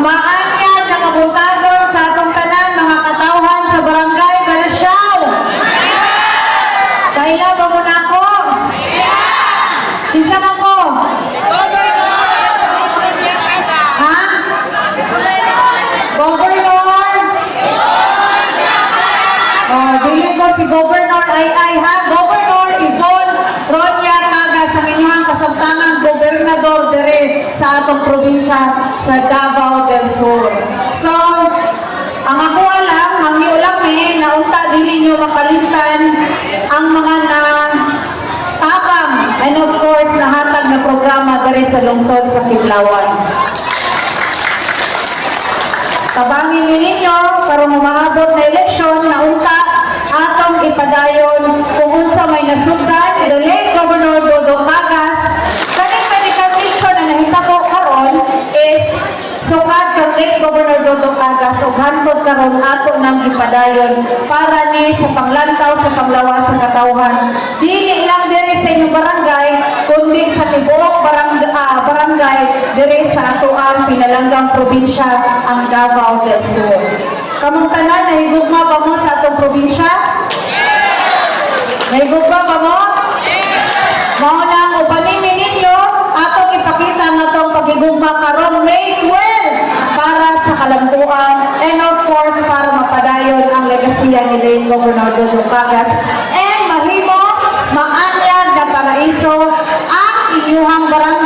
maanyag na mabutadon sa atong tanan mga katawhan sa barangay Balasyaw. Kaila ba mo na ako? Kinsa man ko? Ha? Governor? Oh, dili ko si Governor ay ha? Governor Yvonne Ronya Cagas ang inyong kasamtangan gobernador dire sa atong probinsya sa Davao del Sur. So, ang ako alam, hangyo lang naunta dili nyo makalimtan ang mga tabang and of course nahatag na programa dire sa lungsod sa Kidlawan. Tabangin nyo ninyo para maabot na eleksyon na unta atong ipadayon kung unsa may nasugdan the late Governor Dodong Cagas. Kaning medical mission na nahitabo karon is sukad kang late Governor Dodong Cagas ug hantod karon ato nang ipadayon para ni sa panglantaw sa panglawas sa katawhan. Dili lang diri sa inyong barangay kundi sa tibuok barangay diri sa atoang pinalanggang probinsya ang Davao del Sur. Kamong tanan nahigugma ba mo sa atong probinsya? Nahigugma ba mo? Mao na ang upanimi ninyo atong ipakita ang atong pagigugma karon May 12 para sa kalampuan and of course para mapadayon ang legasiya ni late Governor Dodong Cagas and mahimo maanyag na paraiso ang inyong barangay